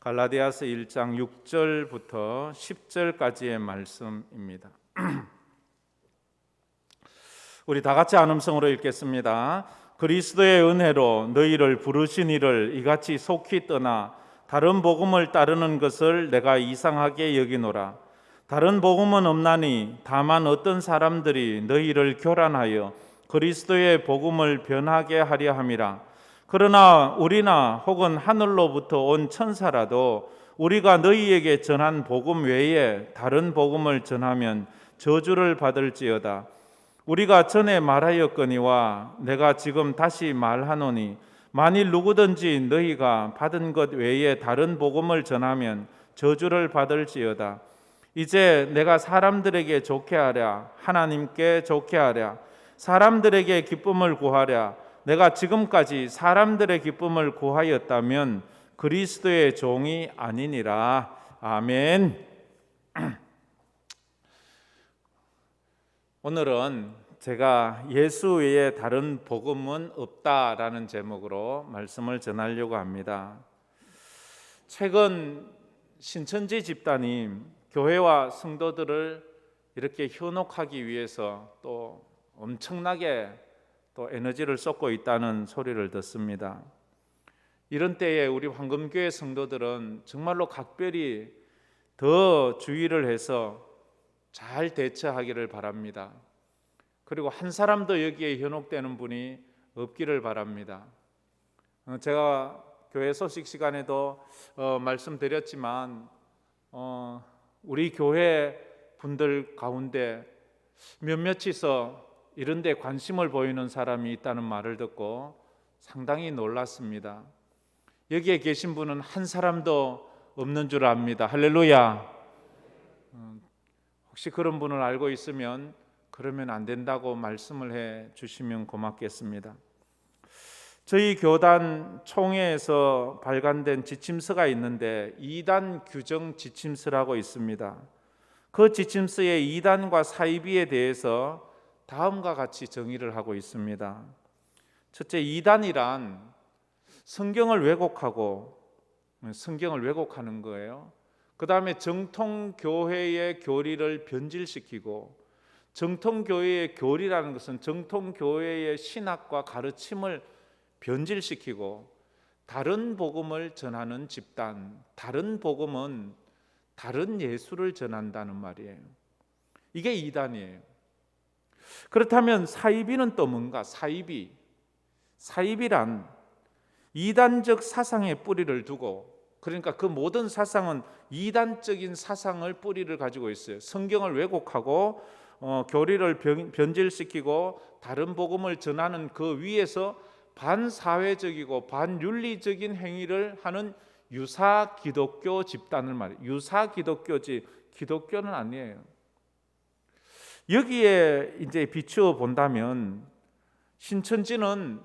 갈라디아서 1장 6절부터 10절까지의 말씀입니다. 우리 다 같이 한음성으로 읽겠습니다. 그리스도의 은혜로 너희를 부르신 이를 이같이 속히 떠나 다른 복음을 따르는 것을 내가 이상하게 여기노라. 다른 복음은 없나니 다만 어떤 사람들이 너희를 교란하여 그리스도의 복음을 변하게 하려 함이라. 그러나 우리나 혹은 하늘로부터 온 천사라도 우리가 너희에게 전한 복음 외에 다른 복음을 전하면 저주를 받을지어다. 우리가 전에 말하였거니와 내가 지금 다시 말하노니 만일 누구든지 너희가 받은 것 외에 다른 복음을 전하면 저주를 받을지어다. 이제 내가 사람들에게 좋게 하랴, 하나님께 좋게 하랴, 사람들에게 기쁨을 구하랴. 내가 지금까지 사람들의 기쁨을 구하였다면 그리스도의 종이 아니니라. 아멘. 오늘은 제가 예수 외에 다른 복음은 없다라는 제목으로 말씀을 전하려고 합니다. 최근 신천지 집단이 교회와 성도들을 이렇게 현혹하기 위해서 또 엄청나게 또 에너지를 쏟고 있다는 소리를 듣습니다. 이런 때에 우리 황금교회 성도들은 정말로 각별히 더 주의를 해서 잘 대처하기를 바랍니다. 그리고 한 사람도 여기에 현혹되는 분이 없기를 바랍니다. 제가 교회 소식 시간에도 말씀드렸지만 우리 교회 분들 가운데 몇몇이서 이런 데 관심을 보이는 사람이 있다는 말을 듣고 상당히 놀랐습니다. 여기에 계신 분은 한 사람도 없는 줄 압니다. 할렐루야. 혹시 그런 분을 알고 있으면 그러면 안 된다고 말씀을 해 주시면 고맙겠습니다. 저희 교단 총회에서 발간된 지침서가 있는데 2단 규정 지침서라고 있습니다. 그 지침서의 2단과 사이비에 대해서 다음과 같이 정의를 하고 있습니다. 첫째, 2단이란 성경을 왜곡하는 거예요. 그 다음에 정통교회의 교리를 변질시키고, 정통교회의 교리라는 것은 정통교회의 신학과 가르침을 변질시키고 다른 복음을 전하는 집단, 다른 복음은 다른 예수를 전한다는 말이에요. 이게 2단이에요. 그렇다면 사이비는 또 뭔가? 사이비란 이단적 사상의 뿌리를 두고, 그러니까 그 모든 사상은 이단적인 사상을 뿌리를 가지고 있어요. 성경을 왜곡하고 교리를 변질시키고 다른 복음을 전하는 그 위에서 반사회적이고 반윤리적인 행위를 하는 유사 기독교 집단을 말해요. 유사 기독교지 기독교는 아니에요. 여기에 이제 비추어 본다면 신천지는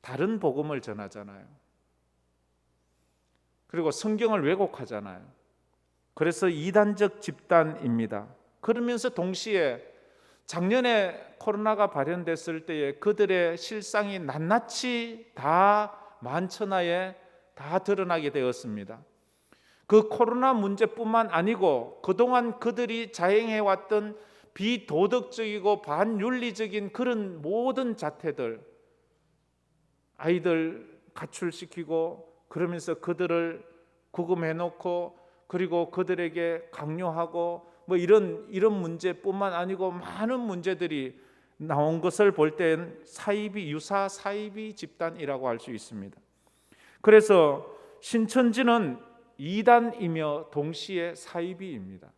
다른 복음을 전하잖아요. 그리고 성경을 왜곡하잖아요. 그래서 이단적 집단입니다. 그러면서 동시에 작년에 코로나가 발현됐을 때에 그들의 실상이 낱낱이 다 만천하에 다 드러나게 되었습니다. 그 코로나 문제뿐만 아니고 그동안 그들이 자행해왔던 비도덕적이고 반윤리적인 그런 모든 자태들, 아이들 가출시키고 그러면서 그들을 구금해놓고 그리고 그들에게 강요하고 뭐 이런 문제뿐만 아니고 많은 문제들이 나온 것을 볼 땐 유사 사이비 집단이라고 할 수 있습니다. 그래서 신천지는 2단이며 동시에 사이비입니다.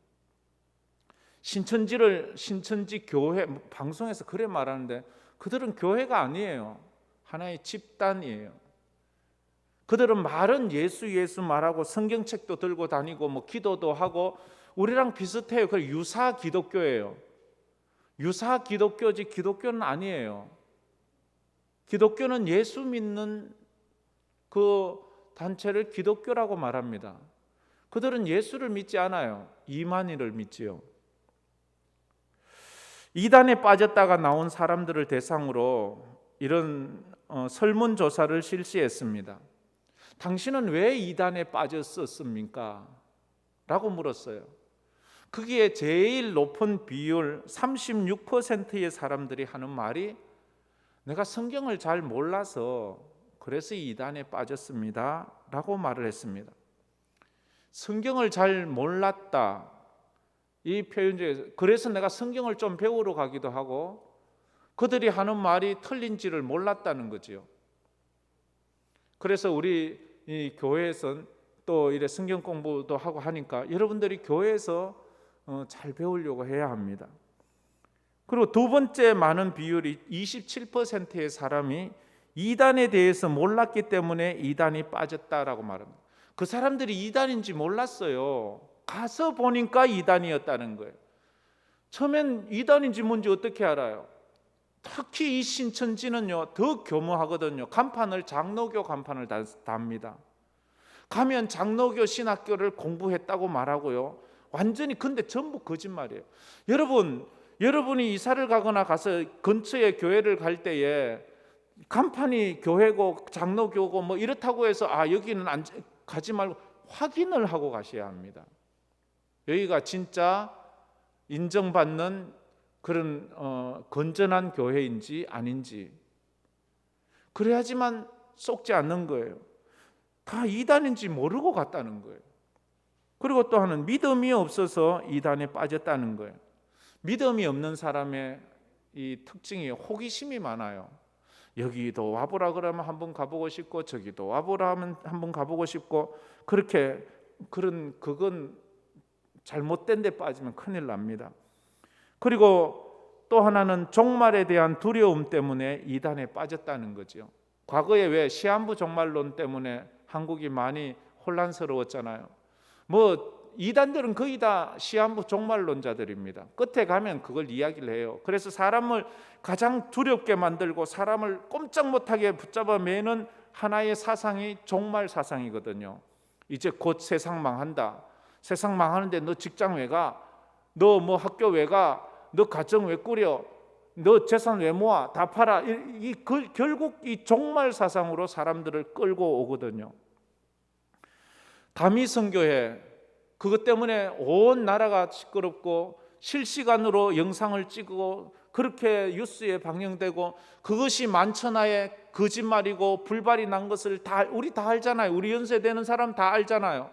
신천지 교회, 방송에서 그래 말하는데 그들은 교회가 아니에요. 하나의 집단이에요. 그들은 말은 예수 말하고 성경책도 들고 다니고 뭐 기도도 하고 우리랑 비슷해요. 그 유사 기독교예요. 유사 기독교지 기독교는 아니에요. 기독교는 예수 믿는 그 단체를 기독교라고 말합니다. 그들은 예수를 믿지 않아요. 이만희를 믿지요. 이단에 빠졌다가 나온 사람들을 대상으로 이런 설문조사를 실시했습니다. 당신은 왜 이단에 빠졌었습니까? 라고 물었어요. 거기에 제일 높은 비율 36%의 사람들이 하는 말이 내가 성경을 잘 몰라서 그래서 이단에 빠졌습니다 라고 말을 했습니다. 성경을 잘 몰랐다, 이 표현 중에서 그래서 내가 성경을 좀 배우러 가기도 하고 그들이 하는 말이 틀린지를 몰랐다는 거지요. 그래서 우리 이 교회에서 또 이래 성경 공부도 하고 하니까 여러분들이 교회에서 잘 배우려고 해야 합니다. 그리고 두 번째 많은 비율이 27%의 사람이 이단에 대해서 몰랐기 때문에 이단이 빠졌다라고 말합니다. 그 사람들이 이단인지 몰랐어요. 가서 보니까 이단이었다는 거예요. 처음엔 이단인지 뭔지 어떻게 알아요? 특히 이 신천지는요 더 교묘하거든요. 간판을 장로교 간판을 답니다. 가면 장로교 신학교를 공부했다고 말하고요. 완전히 근데 전부 거짓말이에요. 여러분이 이사를 가거나 가서 근처에 교회를 갈 때에 간판이 교회고 장로교고 뭐 이렇다고 해서 여기는 가지 말고 확인을 하고 가셔야 합니다. 여기가 진짜 인정받는 그런 건전한 교회인지 아닌지, 그래야지만 속지 않는 거예요. 다 이단인지 모르고 갔다는 거예요. 그리고 또 하나는 믿음이 없어서 이단에 빠졌다는 거예요. 믿음이 없는 사람의 이 특징이 호기심이 많아요. 여기도 와보라 그러면 한번 가보고 싶고 저기도 와보라 하면 한번 가보고 싶고, 그건 잘못된 데 빠지면 큰일 납니다. 그리고 또 하나는 종말에 대한 두려움 때문에 이단에 빠졌다는 거죠. 과거에 왜 시한부 종말론 때문에 한국이 많이 혼란스러웠잖아요. 이단들은 거의 다 시한부 종말론자들입니다. 끝에 가면 그걸 이야기를 해요. 그래서 사람을 가장 두렵게 만들고 사람을 꼼짝 못하게 붙잡아 매는 하나의 사상이 종말 사상이거든요. 이제 곧 세상 망한다. 세상 망하는데 너 직장 왜 가? 너 학교 왜 가? 너 가정 왜 꾸려? 너 재산 왜 모아? 다 팔아. 결국 이 종말 사상으로 사람들을 끌고 오거든요. 다미성교회, 그것 때문에 온 나라가 시끄럽고 실시간으로 영상을 찍고 그렇게 뉴스에 방영되고 그것이 만천하에 거짓말이고 불발이 난 것을 우리 다 알잖아요. 우리 연세 되는 사람 다 알잖아요.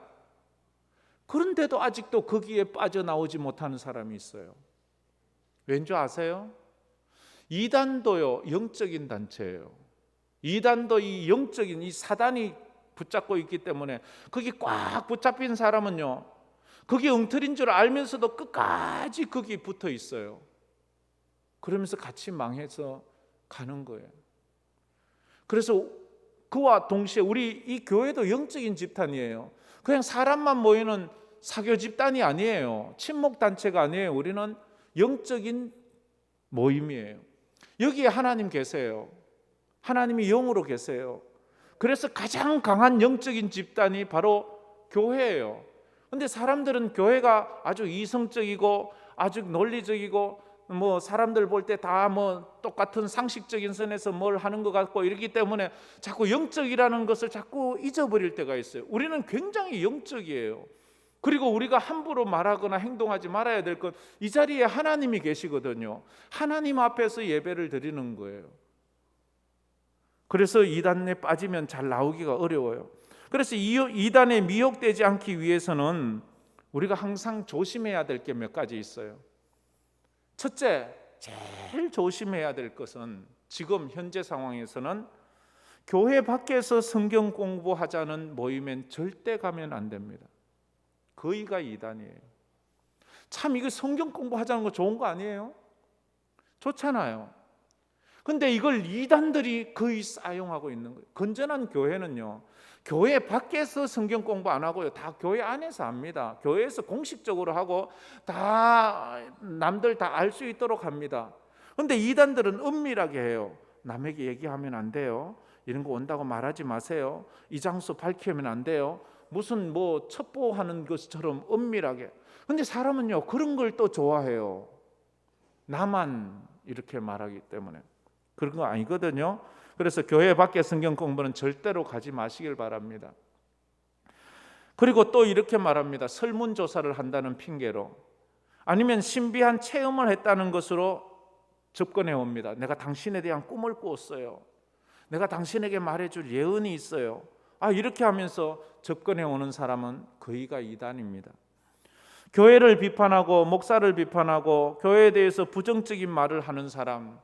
그런데도 아직도 거기에 빠져나오지 못하는 사람이 있어요. 왠지 아세요? 이단도요 영적인 단체예요. 이단도 이 영적인 이 사단이 붙잡고 있기 때문에 거기 꽉 붙잡힌 사람은요 그게 엉터리인 줄 알면서도 끝까지 거기 붙어 있어요. 그러면서 같이 망해서 가는 거예요. 그래서 그와 동시에 우리 이 교회도 영적인 집단이에요. 그냥 사람만 모이는 사교 집단이 아니에요. 친목 단체가 아니에요. 우리는 영적인 모임이에요. 여기에 하나님 계세요. 하나님이 영으로 계세요. 그래서 가장 강한 영적인 집단이 바로 교회예요. 근데 사람들은 교회가 아주 이성적이고 아주 논리적이고 사람들 볼 때 다 똑같은 상식적인 선에서 뭘 하는 것 같고 이렇기 때문에 자꾸 영적이라는 것을 자꾸 잊어버릴 때가 있어요. 우리는 굉장히 영적이에요. 그리고 우리가 함부로 말하거나 행동하지 말아야 될 것, 이 자리에 하나님이 계시거든요. 하나님 앞에서 예배를 드리는 거예요. 그래서 이단에 빠지면 잘 나오기가 어려워요. 그래서 이단에 미혹되지 않기 위해서는 우리가 항상 조심해야 될 게 몇 가지 있어요. 첫째, 제일 조심해야 될 것은 지금 현재 상황에서는 교회 밖에서 성경 공부하자는 모임엔 절대 가면 안 됩니다. 거의가 이단이에요. 참 이거 성경 공부하자는 거 좋은 거 아니에요? 좋잖아요. 근데 이걸 이단들이 거의 사용하고 있는 거예요. 건전한 교회는요, 교회 밖에서 성경 공부 안 하고요, 다 교회 안에서 합니다. 교회에서 공식적으로 하고 다 남들 다 알 수 있도록 합니다. 근데 이단들은 은밀하게 해요. 남에게 얘기하면 안 돼요. 이런 거 온다고 말하지 마세요. 이 장소 밝히면 안 돼요. 무슨 첩보하는 것처럼 은밀하게. 근데 사람은요 그런 걸 또 좋아해요. 나만 이렇게 말하기 때문에. 그런 거 아니거든요. 그래서 교회 밖에 성경 공부는 절대로 가지 마시길 바랍니다. 그리고 또 이렇게 말합니다. 설문조사를 한다는 핑계로, 아니면 신비한 체험을 했다는 것으로 접근해 옵니다. 내가 당신에 대한 꿈을 꾸었어요. 내가 당신에게 말해줄 예언이 있어요. 이렇게 하면서 접근해 오는 사람은 거의가 이단입니다. 교회를 비판하고 목사를 비판하고 교회에 대해서 부정적인 말을 하는 사람,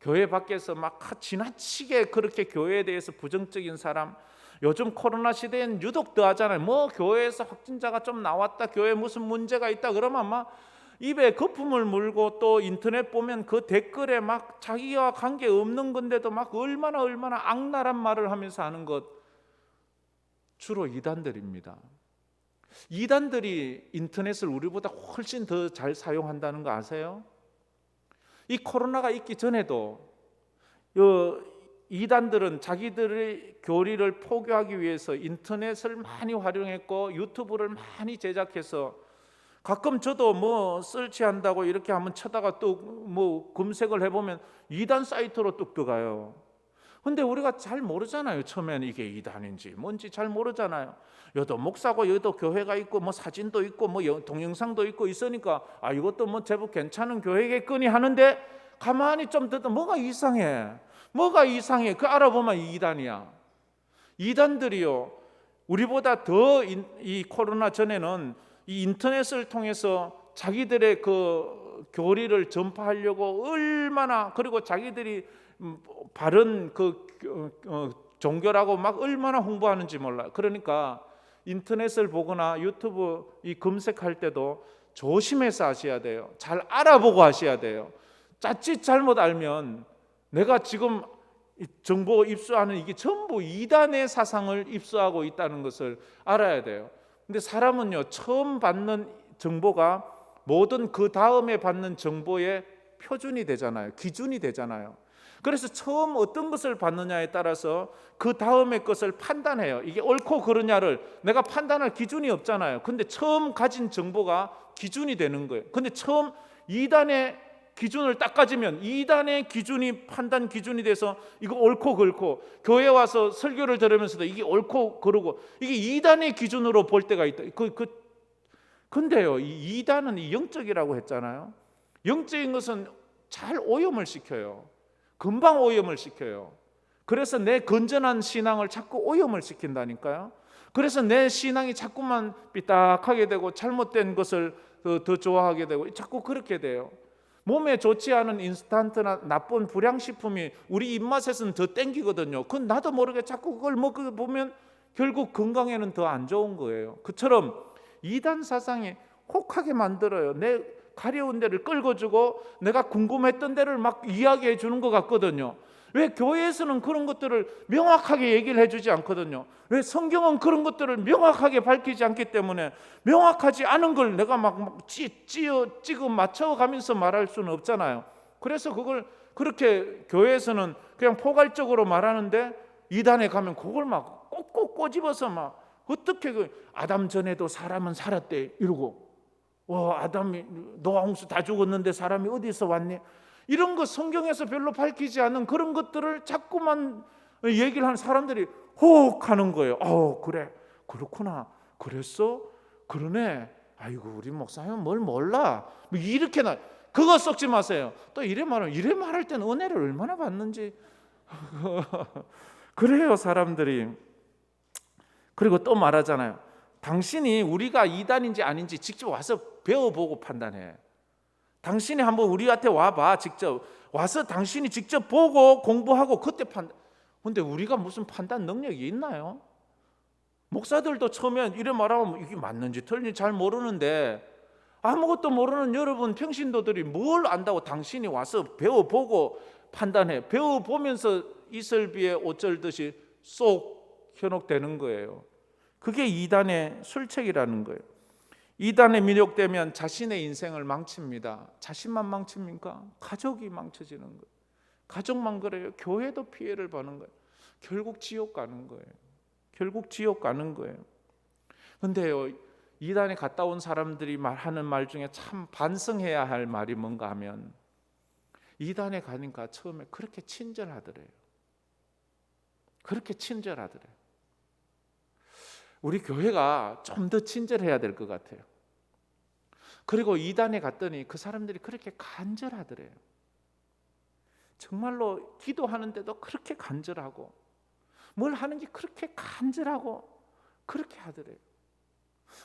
교회 밖에서 막 지나치게 그렇게 교회에 대해서 부정적인 사람, 요즘 코로나 시대엔 유독 더 하잖아요. 뭐 교회에서 확진자가 좀 나왔다, 교회에 무슨 문제가 있다 그러면 막 입에 거품을 물고, 또 인터넷 보면 그 댓글에 막 자기와 관계 없는 건데도 막 얼마나 악랄한 말을 하면서 하는 것, 주로 이단들입니다. 이단들이 인터넷을 우리보다 훨씬 더 잘 사용한다는 거 아세요? 이 코로나가 있기 전에도 이단들은 자기들의 교리를 포교하기 위해서 인터넷을 많이 활용했고 유튜브를 많이 제작해서, 가끔 저도 뭐 설치한다고 이렇게 한번 쳐다가 또 뭐 검색을 해보면 이단 사이트로 뚝 들어가요. 근데 우리가 잘 모르잖아요. 처음에는 이게 이단인지 뭔지 잘 모르잖아요. 여도 목사고 여도 교회가 있고 뭐 사진도 있고 뭐 동영상도 있고 있으니까 이것도 뭐 제법 괜찮은 교회겠거니 하는데, 가만히 좀 듣다 뭐가 이상해. 그 알아보면 이단이야. 이단들이요, 우리보다 더 이 코로나 전에는 이 인터넷을 통해서 자기들의 그 교리를 전파하려고 얼마나, 그리고 자기들이 바른 그 종교라고 막 얼마나 홍보하는지 몰라요. 그러니까 인터넷을 보거나 유튜브 이 검색할 때도 조심해서 하셔야 돼요. 잘 알아보고 하셔야 돼요. 자칫 잘못 알면 내가 지금 정보 입수하는 이게 전부 이단의 사상을 입수하고 있다는 것을 알아야 돼요. 근데 사람은요, 처음 받는 정보가 모든 그 다음에 받는 정보의 표준이 되잖아요. 기준이 되잖아요. 그래서 처음 어떤 것을 받느냐에 따라서 그 다음의 것을 판단해요. 이게 옳고 그르냐를 내가 판단할 기준이 없잖아요. 근데 처음 가진 정보가 기준이 되는 거예요. 근데 처음 이단의 기준을 딱 가지면 이단의 기준이 판단 기준이 돼서 이거 옳고 그르고, 교회 와서 설교를 들으면서도 이게 옳고 그르고, 이게 이단의 기준으로 볼 때가 있다. 근데요, 이 이단은 이 영적이라고 했잖아요. 영적인 것은 잘 오염을 시켜요. 금방 오염을 시켜요. 그래서 내 건전한 신앙을 자꾸 오염을 시킨다니까요. 그래서 내 신앙이 자꾸만 삐딱하게 되고 잘못된 것을 더 좋아하게 되고 자꾸 그렇게 돼요. 몸에 좋지 않은 인스턴트나 나쁜 불량식품이 우리 입맛에서는 더 땡기거든요. 그건 나도 모르게 자꾸 그걸 먹어보면 결국 건강에는 더 안 좋은 거예요. 그처럼 이단 사상이 혹하게 만들어요. 내 가려운 데를 끌어주고 내가 궁금했던 데를 막 이야기해 주는 것 같거든요. 왜 교회에서는 그런 것들을 명확하게 얘기를 해주지 않거든요. 왜 성경은 그런 것들을 명확하게 밝히지 않기 때문에, 명확하지 않은 걸 내가 막 찍어 맞춰가면서 말할 수는 없잖아요. 그래서 그걸 그렇게 교회에서는 그냥 포괄적으로 말하는데, 이단에 가면 그걸 막 꼭꼭 꼬집어서 막 어떻게 아담 전에도 사람은 살았대 이러고, 아담이 노아 홍수 다 죽었는데 사람이 어디서 왔니? 이런 거 성경에서 별로 밝히지 않는 그런 것들을 자꾸만 얘기를 하는 사람들이 혹하는 거예요. 그래, 그렇구나, 그랬어, 그러네, 아이고 우리 목사님은 뭘 몰라, 뭐 이렇게나. 그거 썩지 마세요. 또 이래 말할 때는 은혜를 얼마나 받는지. 그래요 사람들이. 그리고 또 말하잖아요. 당신이 우리가 이단인지 아닌지 직접 와서 배워보고 판단해. 당신이 한번 우리한테 와봐. 직접 와서 당신이 직접 보고 공부하고 그때 판단. 근데 우리가 무슨 판단 능력이 있나요? 목사들도 처음엔 이래 말하면 이게 맞는지 틀린지 잘 모르는데, 아무것도 모르는 여러분 평신도들이 뭘 안다고 당신이 와서 배워보고 판단해. 배워보면서 이슬비에 옷 절듯이 쏙 현혹되는 거예요. 그게 이단의 술책이라는 거예요. 이단에 민족되면 자신의 인생을 망칩니다. 자신만 망칩니까? 가족이 망쳐지는 거예요. 가족만 그래요. 교회도 피해를 보는 거예요. 결국 지옥 가는 거예요. 그런데요, 이단에 갔다 온 사람들이 하는 말 중에 참 반성해야 할 말이 뭔가 하면, 이단에 가니까 처음에 그렇게 친절하더래요. 그렇게 친절하더래요. 우리 교회가 좀 더 친절해야 될 것 같아요. 그리고 이단에 갔더니 그 사람들이 그렇게 간절하더래요. 정말로 기도하는데도 그렇게 간절하고 뭘 하는 게 그렇게 간절하고 그렇게 하더래요.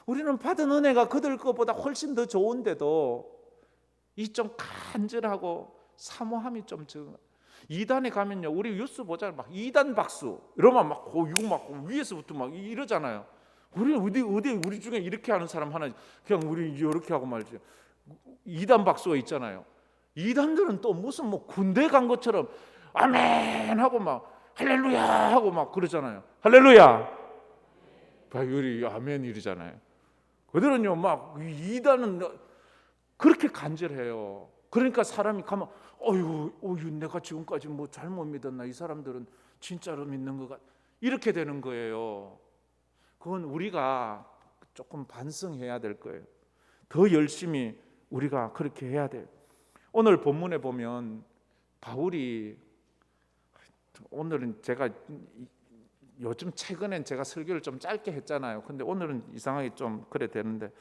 우리는 받은 은혜가 그들 것보다 훨씬 더 좋은데도 이 좀 간절하고 사모함이 좀 적은. 이단에 가면요, 우리 뉴스 보잖아요. 막 이단 박수 이러면 막 이거 막 위에서부터 막 이러잖아요. 우리 어디 우리 중에 이렇게 하는 사람 하나 그냥 우리 이렇게 하고 말이죠. 이단 박수가 있잖아요. 이단들은 또 무슨 뭐 군대 간 것처럼 아멘 하고 막 할렐루야 하고 막 그러잖아요. 할렐루야. 우리 아멘 이러잖아요. 그들은요 막 이단은 그렇게 간절해요. 그러니까 사람이 가면 어휴 내가 지금까지 뭐 잘못 믿었나, 이 사람들은 진짜로 믿는 것 같. 이렇게 되는 거예요. 그건 우리가 조금 반성해야 될 거예요. 더 열심히 우리가 그렇게 해야 돼요. 오늘 본문에 보면 바울이, 오늘은 제가 요즘 최근엔 제가 설교를 좀 짧게 했잖아요. 근데 오늘은 이상하게 좀 그래 되는데,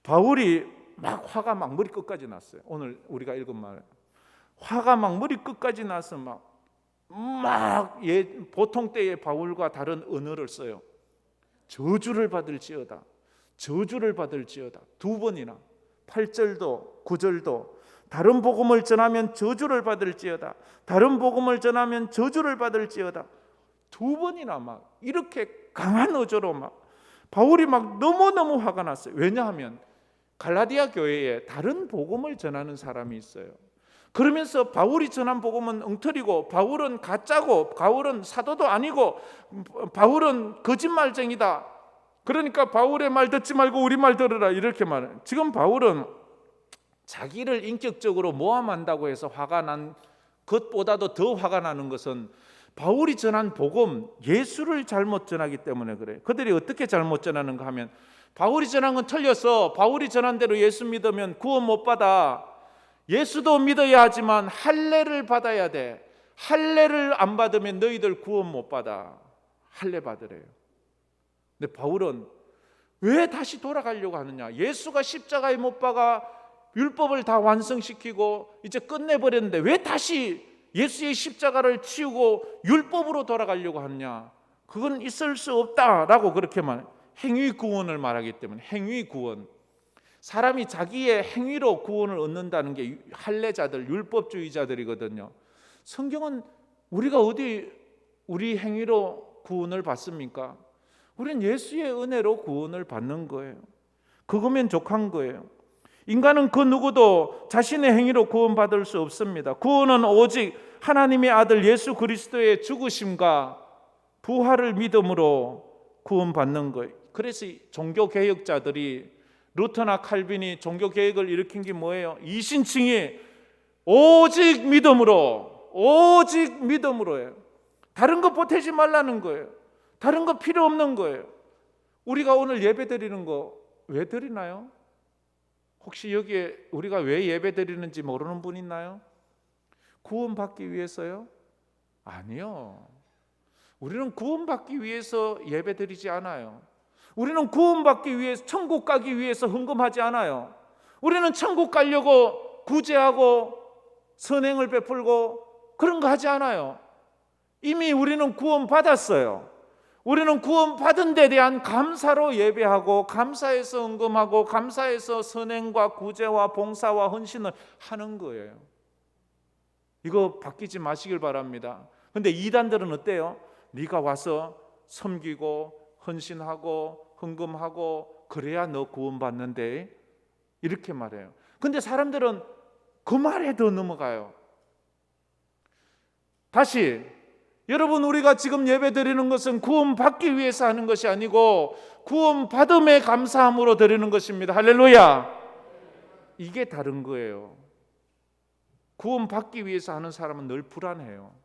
바울이 막 화가 막 머리 끝까지 났어요. 오늘 우리가 읽은 말, 화가 막 머리 끝까지 나서 보통 때의 바울과 다른 언어를 써요. 저주를 받을지어다, 저주를 받을지어다. 두 번이나 8절도 9절도 다른 복음을 전하면 저주를 받을지어다, 다른 복음을 전하면 저주를 받을지어다. 두 번이나 막 이렇게 강한 어조로 막 바울이 막 너무너무 화가 났어요. 왜냐하면 갈라디아 교회에 다른 복음을 전하는 사람이 있어요. 그러면서 바울이 전한 복음은 엉터리고, 바울은 가짜고, 바울은 사도도 아니고, 바울은 거짓말쟁이다. 그러니까 바울의 말 듣지 말고 우리 말 들으라, 이렇게 말해요. 지금 바울은 자기를 인격적으로 모함한다고 해서 화가 난 것보다도 더 화가 나는 것은 바울이 전한 복음, 예수를 잘못 전하기 때문에 그래요. 그들이 어떻게 잘못 전하는가 하면, 바울이 전한 건 틀렸어. 바울이 전한 대로 예수 믿으면 구원 못 받아. 예수도 믿어야 하지만 할례를 받아야 돼. 할례를 안 받으면 너희들 구원 못 받아. 할례 받으래요. 근데 바울은 왜 다시 돌아가려고 하느냐? 예수가 십자가에 못 박아 율법을 다 완성시키고 이제 끝내버렸는데 왜 다시 예수의 십자가를 치우고 율법으로 돌아가려고 하느냐? 그건 있을 수 없다라고 그렇게 행위 구원을 말하기 때문에. 행위 구원, 사람이 자기의 행위로 구원을 얻는다는 게 할례자들, 율법주의자들이거든요. 성경은 우리가 어디 우리 행위로 구원을 받습니까? 우리는 예수의 은혜로 구원을 받는 거예요. 그거면 족한 거예요. 인간은 그 누구도 자신의 행위로 구원받을 수 없습니다. 구원은 오직 하나님의 아들 예수 그리스도의 죽으심과 부활을 믿음으로 구원받는 거예요. 그래서 종교개혁자들이, 루터나 칼빈이 종교개혁을 일으킨 게 뭐예요? 이신칭이 오직 믿음으로, 오직 믿음으로예요. 다른 거 보태지 말라는 거예요. 다른 거 필요 없는 거예요. 우리가 오늘 예배 드리는 거 왜 드리나요? 혹시 여기에 우리가 왜 예배 드리는지 모르는 분 있나요? 구원받기 위해서요? 아니요. 우리는 구원받기 위해서 예배 드리지 않아요. 우리는 구원받기 위해서, 천국 가기 위해서 헌금하지 않아요. 우리는 천국 가려고 구제하고 선행을 베풀고 그런 거 하지 않아요. 이미 우리는 구원받았어요. 우리는 구원받은 데 대한 감사로 예배하고, 감사해서 헌금하고, 감사해서 선행과 구제와 봉사와 헌신을 하는 거예요. 이거 바뀌지 마시길 바랍니다. 근데 이단들은 어때요? 네가 와서 섬기고 헌신하고 헌금하고 그래야 너 구원받는데, 이렇게 말해요. 근데 사람들은 그 말에 더 넘어가요. 다시, 여러분, 우리가 지금 예배 드리는 것은 구원받기 위해서 하는 것이 아니고 구원받음에 감사함으로 드리는 것입니다. 할렐루야. 이게 다른 거예요. 구원받기 위해서 하는 사람은 늘 불안해요.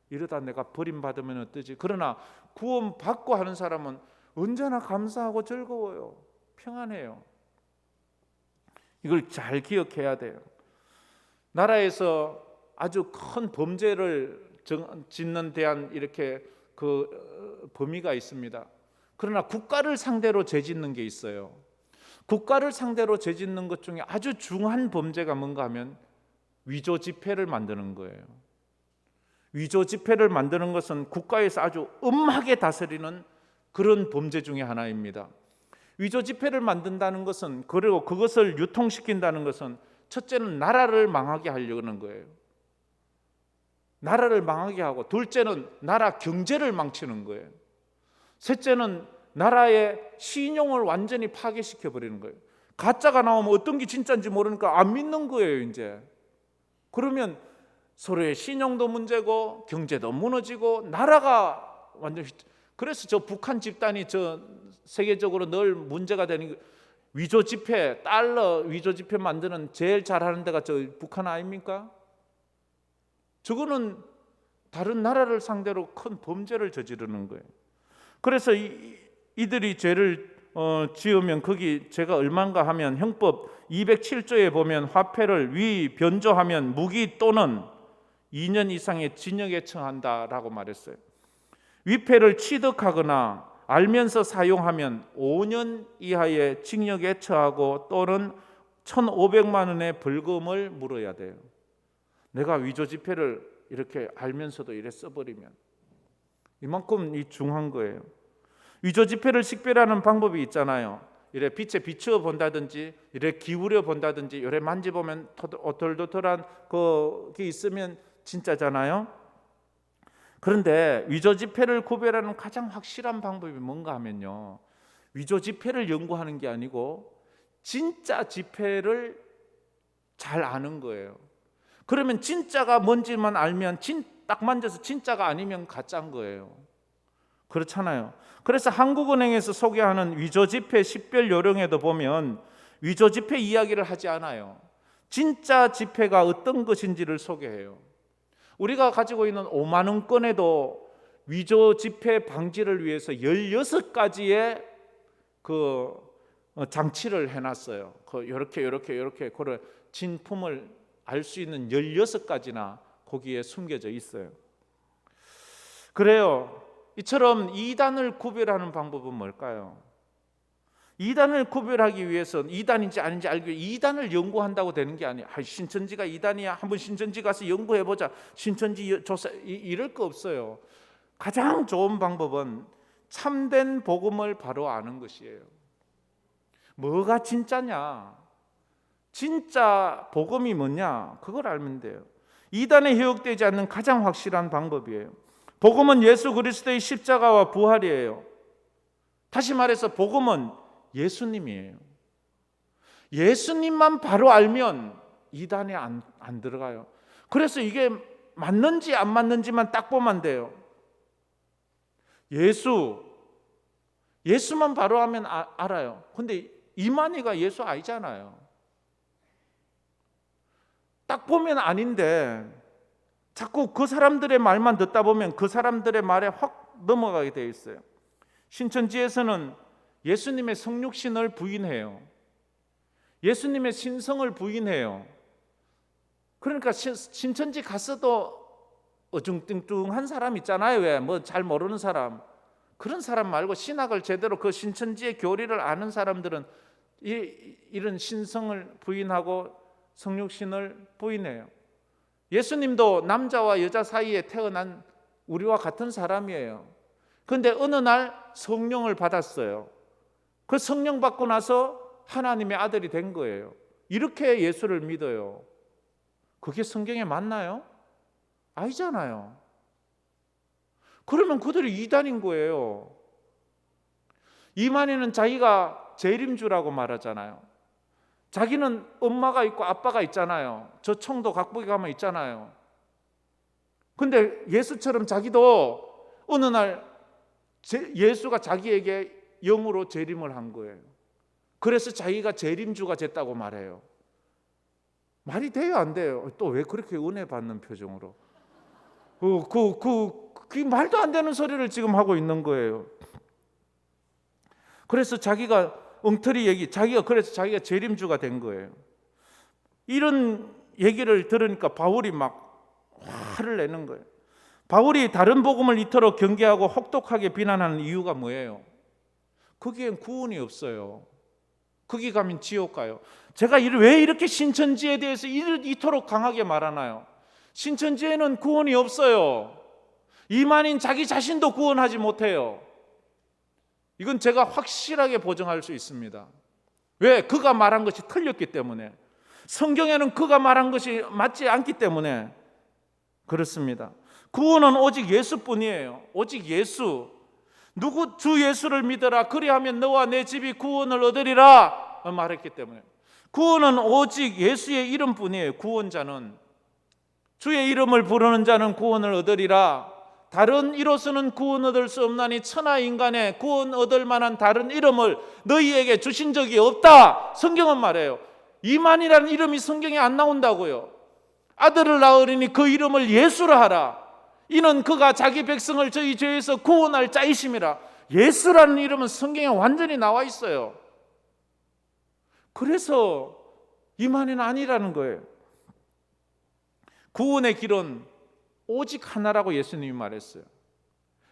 이러다 내가 버림받으면 어떠지? 그러나 구원받고 하는 사람은 언제나 감사하고 즐거워요. 평안해요. 이걸 잘 기억해야 돼요. 나라에서 아주 큰 범죄를 짓는 대한 이렇게 그 범위가 있습니다. 그러나 국가를 상대로 죄짓는 게 있어요. 국가를 상대로 죄짓는 것 중에 아주 중한 범죄가 뭔가 하면 위조 지폐를 만드는 거예요. 위조 지폐를 만드는 것은 국가에서 아주 엄하게 다스리는 그런 범죄 중에 하나입니다. 위조 지폐를 만든다는 것은, 그리고 그것을 유통시킨다는 것은 첫째는 나라를 망하게 하려는 거예요. 나라를 망하게 하고, 둘째는 나라 경제를 망치는 거예요. 셋째는 나라의 신용을 완전히 파괴시켜 버리는 거예요. 가짜가 나오면 어떤 게 진짜인지 모르니까 안 믿는 거예요, 이제. 그러면 서로의 신용도 문제고 경제도 무너지고 나라가 완전히. 그래서 저 북한 집단이 저 세계적으로 늘 문제가 되는 게, 위조 지폐, 달러 위조 지폐 만드는 제일 잘하는 데가 저 북한 아닙니까? 저거는 다른 나라를 상대로 큰 범죄를 저지르는 거예요. 그래서 이들이 죄를 지으면, 거기 제가 얼마인가 하면 형법 207조에 보면 화폐를 위 변조하면 무기 또는 2년 이상의 징역에 처한다라고 말했어요. 위패를 취득하거나 알면서 사용하면 5년 이하의 징역에 처하고 또는 1,500만 원의 벌금을 물어야 돼요. 내가 위조 지폐를 이렇게 알면서도 이래 써버리면 이만큼 이 중한 거예요. 위조 지폐를 식별하는 방법이 있잖아요. 이래 빛에 비추어 본다든지, 이래 기울여 본다든지, 이래 만져보면 오돌도돌한 그게 있으면 진짜잖아요. 그런데 위조 지폐를 구별하는 가장 확실한 방법이 뭔가 하면요, 위조 지폐를 연구하는 게 아니고 진짜 지폐를 잘 아는 거예요. 그러면 진짜가 뭔지만 알면 딱 만져서 진짜가 아니면 가짜인 거예요. 그렇잖아요. 그래서 한국은행에서 소개하는 위조 지폐 식별 요령에도 보면 위조 지폐 이야기를 하지 않아요. 진짜 지폐가 어떤 것인지를 소개해요. 우리가 가지고 있는 5만 원권에도 위조 지폐 방지를 위해서 16가지의 그 장치를 해놨어요. 이렇게 그런 진품을 알 수 있는 16가지나 거기에 숨겨져 있어요. 그래요. 이처럼 이단을 구별하는 방법은 뭘까요? 이단을 구별하기 위해서 이단인지 아닌지 알기 위해 이단을 연구한다고 되는 게 아니에요. 신천지가 이단이야, 한번 신천지 가서 연구해보자, 신천지 조사, 이럴 거 없어요. 가장 좋은 방법은 참된 복음을 바로 아는 것이에요. 뭐가 진짜냐, 진짜 복음이 뭐냐, 그걸 알면 돼요. 이단에 해역되지 않는 가장 확실한 방법이에요. 복음은 예수 그리스도의 십자가와 부활이에요. 다시 말해서 복음은 예수님이에요. 예수님만 바로 알면 이단에 안 들어가요. 그래서 이게 맞는지 안 맞는지만 딱 보면 돼요. 예수만 바로 하면 알아요. 근데 이만희가 예수 아니잖아요. 딱 보면 아닌데 자꾸 그 사람들의 말만 듣다 보면 그 사람들의 말에 확 넘어가게 되어 있어요. 신천지에서는 예수님의 성육신을 부인해요. 예수님의 신성을 부인해요. 그러니까 신천지 갔어도 어중뚱뚱한 사람 있잖아요. 왜? 뭐 잘 모르는 사람. 그런 사람 말고 신학을 제대로 그 신천지의 교리를 아는 사람들은 이런 신성을 부인하고 성육신을 부인해요. 예수님도 남자와 여자 사이에 태어난 우리와 같은 사람이에요. 그런데 어느 날 성령을 받았어요. 그 성령 받고 나서 하나님의 아들이 된 거예요. 이렇게 예수를 믿어요. 그게 성경에 맞나요? 아니잖아요. 그러면 그들이 이단인 거예요. 이만희는 자기가 재림주라고 말하잖아요. 자기는 엄마가 있고 아빠가 있잖아요. 저 청도 각복에 가면 있잖아요. 근데 예수처럼 자기도 어느 날 예수가 자기에게 영으로 재림을 한 거예요. 그래서 자기가 재림주가 됐다고 말해요. 말이 돼요, 안 돼요? 또 왜 그렇게 은혜 받는 표정으로? 그 말도 안 되는 소리를 지금 하고 있는 거예요. 그래서 자기가 엉터리 그래서 자기가 재림주가 된 거예요. 이런 얘기를 들으니까 바울이 막 화를 내는 거예요. 바울이 다른 복음을 이토록 경계하고 혹독하게 비난하는 이유가 뭐예요? 거기엔 구원이 없어요. 거기 가면 지옥 가요. 제가 왜 이렇게 신천지에 대해서 이토록 강하게 말하나요? 신천지에는 구원이 없어요. 이만인 자기 자신도 구원하지 못해요. 이건 제가 확실하게 보증할 수 있습니다. 왜? 그가 말한 것이 틀렸기 때문에. 성경에는 그가 말한 것이 맞지 않기 때문에 그렇습니다. 구원은 오직 예수뿐이에요. 오직 예수. 누구 주 예수를 믿어라. 그리하면 너와 내 집이 구원을 얻으리라 말했기 때문에. 구원은 오직 예수의 이름뿐이에요. 구원자는 주의 이름을 부르는 자는 구원을 얻으리라. 다른 이로서는 구원 얻을 수 없나니 천하 인간의 구원 얻을 만한 다른 이름을 너희에게 주신 적이 없다. 성경은 말해요. 이만이라는 이름이 성경에 안 나온다고요. 아들을 낳으리니 그 이름을 예수라 하라. 이는 그가 자기 백성을 저희 죄에서 구원할 자이심이라. 예수라는 이름은 성경에 완전히 나와 있어요. 그래서 이만희는 아니라는 거예요. 구원의 길은 오직 하나라고 예수님이 말했어요.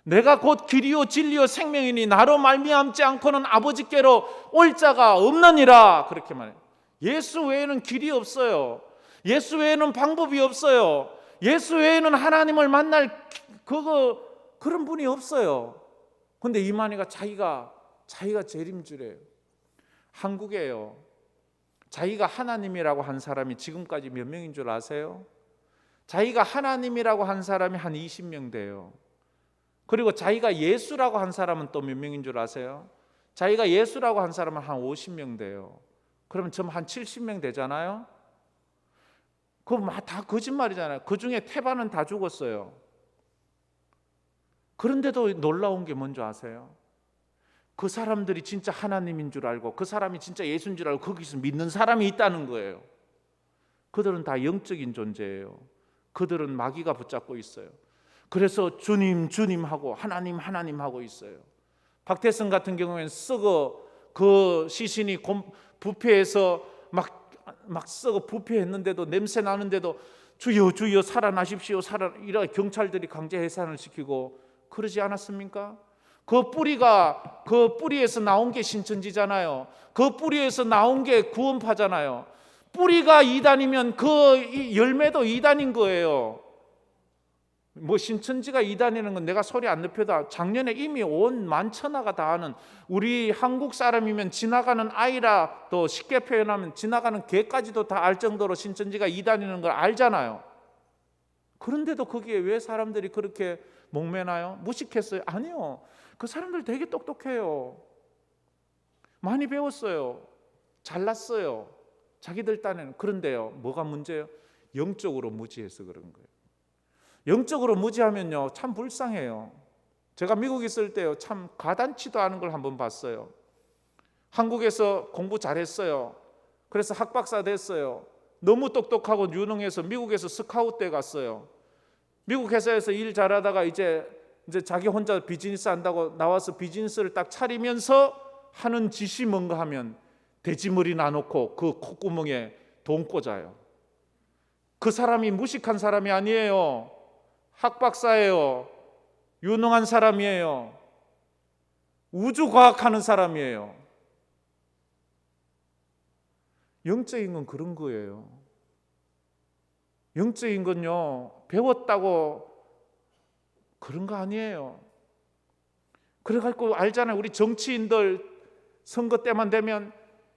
내가 곧 길이요 진리요 생명이니 나로 말미암지 않고는 아버지께로 올 자가 없느니라. 그렇게 말해요. 예수 외에는 길이 없어요. 예수 외에는 방법이 없어요. 예수 외에는 하나님을 만날 그런 분이 없어요. 근데 이만희가 자기가 재림주래요. 한국에요. 자기가 하나님이라고 한 사람이 지금까지 몇 명인 줄 아세요? 자기가 하나님이라고 한 사람이 한 20명 돼요. 그리고 자기가 예수라고 한 사람은 또 몇 명인 줄 아세요? 자기가 예수라고 한 사람은 한 50명 돼요. 그러면 전 한 70명 되잖아요. 그거 다 거짓말이잖아요. 그 중에 태반은 다 죽었어요. 그런데도 놀라운 게 뭔지 아세요? 그 사람들이 진짜 하나님인 줄 알고 그 사람이 진짜 예수인 줄 알고 거기서 믿는 사람이 있다는 거예요. 그들은 다 영적인 존재예요. 그들은 마귀가 붙잡고 있어요. 그래서 주님 주님 하고 하나님 하나님 하고 있어요. 박태성 같은 경우에는 썩어 그 시신이 부패해서 막 썩어 부패했는데도 냄새 나는데도 주여 주여 살아나십시오 이라 경찰들이 강제 해산을 시키고 그러지 않았습니까? 그 뿌리에서 나온 게 신천지잖아요. 그 뿌리에서 나온 게 구원파잖아요. 뿌리가 이단이면 그 열매도 이단인 거예요. 뭐 신천지가 이단이라는 건 내가 소리 안 높여도 작년에 이미 온 만천하가 다 아는, 우리 한국 사람이면 지나가는 아이라 또 쉽게 표현하면 지나가는 개까지도 다 알 정도로 신천지가 이단이라는 걸 알잖아요. 그런데도 거기에 왜 사람들이 그렇게 목매나요? 무식했어요? 아니요. 그 사람들 되게 똑똑해요. 많이 배웠어요. 잘났어요. 자기들 딴에는. 그런데요, 뭐가 문제예요? 영적으로 무지해서 그런 거예요. 영적으로 무지하면요 참 불쌍해요. 제가 미국 있을 때요 참 가단치도 않은 걸 한번 봤어요. 한국에서 공부 잘했어요. 그래서 학박사 됐어요. 너무 똑똑하고 유능해서 미국에서 스카우트에 갔어요. 미국 회사에서 일 잘하다가 이제 자기 혼자 비즈니스 한다고 나와서 비즈니스를 딱 차리면서 하는 짓이 뭔가 하면 돼지머리 놔놓고 그 콧구멍에 돈 꽂아요. 그 사람이 무식한 사람이 아니에요. 학박사예요. 유능한 사람이에요. 우주과학하는 사람이에요. 영적인 건 그런 거예요. 영적인 건요 배웠다고 그런 거 아니에요. 그래가지고 알잖아요. 우리 정치인들 선거 때만 되면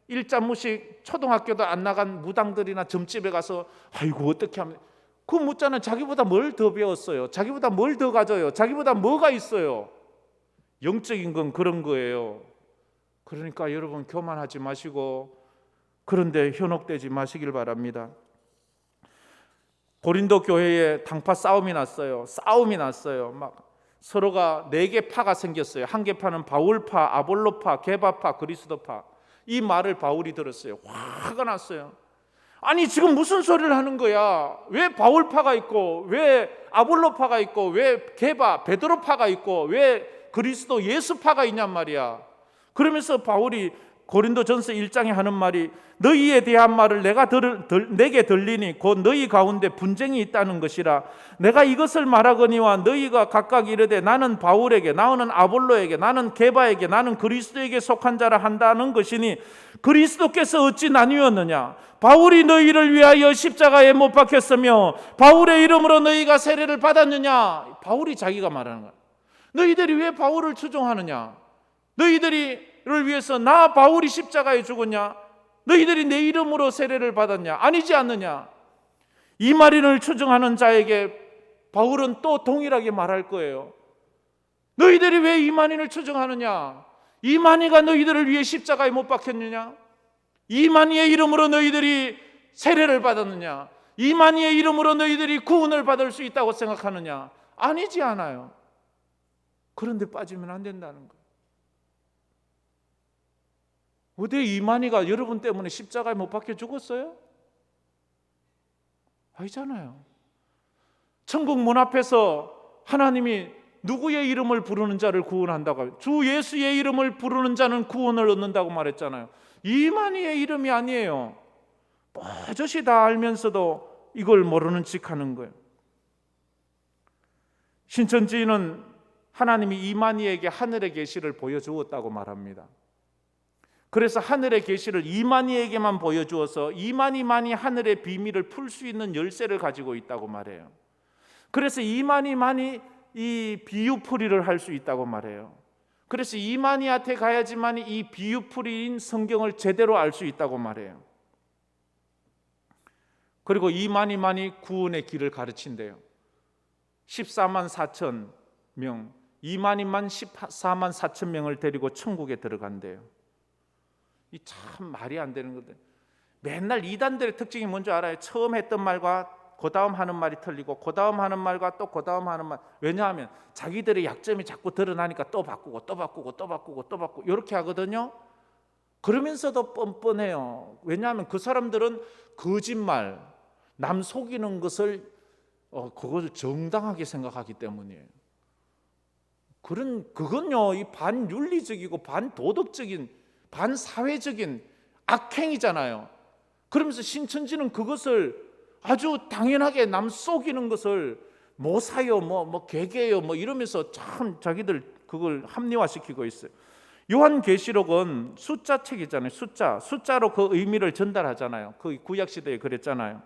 일자무식 초등학교도 안 나간 무당들이나 점집에 가서 아이고 어떻게 하면, 그 묻자는 자기보다 뭘 더 배웠어요? 자기보다 뭘 더 가져요? 자기보다 뭐가 있어요? 영적인 건 그런 거예요. 그러니까 여러분 교만하지 마시고 그런데 현혹되지 마시길 바랍니다. 고린도 교회에 당파 싸움이 났어요. 막 서로가 4개 파가 생겼어요. 한 개 파는 바울파, 아볼로파, 게바파, 그리스도파. 이 말을 바울이 들었어요. 화가 났어요. 아니 지금 무슨 소리를 하는 거야? 왜 바울파가 있고 왜 아볼로파가 있고 왜 게바, 베드로파가 있고 왜 그리스도 예수파가 있냔 말이야. 그러면서 바울이 고린도전서 1장에 하는 말이 너희에 대한 말을 내게 들리니 곧 너희 가운데 분쟁이 있다는 것이라. 내가 이것을 말하거니와 너희가 각각 이르되 나는 바울에게, 나는 아볼로에게, 나는 게바에게, 나는 그리스도에게 속한 자라 한다는 것이니 그리스도께서 어찌 나뉘었느냐? 바울이 너희를 위하여 십자가에 못 박혔으며 바울의 이름으로 너희가 세례를 받았느냐? 바울이 자기가 말하는 거야. 너희들이 왜 바울을 추종하느냐? 너희들을 위해서 나 바울이 십자가에 죽었냐? 너희들이 내 이름으로 세례를 받았냐? 아니지 않느냐? 이만희를 추종하는 자에게 바울은 또 동일하게 말할 거예요. 너희들이 왜 이만희를 추종하느냐? 이만희가 너희들을 위해 십자가에 못 박혔느냐? 이만희의 이름으로 너희들이 세례를 받았느냐? 이만희의 이름으로 너희들이 구원을 받을 수 있다고 생각하느냐? 아니지 않아요. 그런데 빠지면 안 된다는 거예요. 어디 이만희가 여러분 때문에 십자가에 못 박혀 죽었어요? 아니잖아요. 천국 문 앞에서 하나님이 누구의 이름을 부르는 자를 구원한다고, 주 예수의 이름을 부르는 자는 구원을 얻는다고 말했잖아요. 이만희의 이름이 아니에요. 뻔히 다 알면서도 이걸 모르는 척 하는 거예요. 신천지는 하나님이 이만희에게 하늘의 계시를 보여주었다고 말합니다. 그래서 하늘의 계시를 이만희에게만 보여주어서 이만희만이 하늘의 비밀을 풀 수 있는 열쇠를 가지고 있다고 말해요. 그래서 이만희만이 이 비유풀이를 할 수 있다고 말해요. 그래서 이만희한테 가야지만 이 비유풀이인 성경을 제대로 알 수 있다고 말해요. 그리고 이만희만이 구원의 길을 가르친대요. 14만 4천 명, 이만희만 14만 4천 명을 데리고 천국에 들어간대요. 이 참 말이 안 되는 건데, 맨날 이단들의 특징이 뭔지 알아요? 처음 했던 말과 그 다음 하는 말이 틀리고 그 다음 하는 말과 또 그 다음 하는 말. 왜냐하면 자기들의 약점이 자꾸 드러나니까 또 바꾸고 또 바꾸고 또 바꾸고 또 바꾸고 이렇게 하거든요. 그러면서도 뻔뻔해요. 왜냐하면 그 사람들은 거짓말, 남 속이는 것을 그것을 정당하게 생각하기 때문이에요. 그건요, 이 반윤리적이고 반도덕적인, 반사회적인 악행이잖아요. 그러면서 신천지는 그것을 아주 당연하게 남 속이는 것을 모사요, 개개요, 이러면서 참 자기들 그걸 합리화시키고 있어요. 요한계시록은 숫자책이잖아요. 숫자로 그 의미를 전달하잖아요. 그 구약 시대에 그랬잖아요.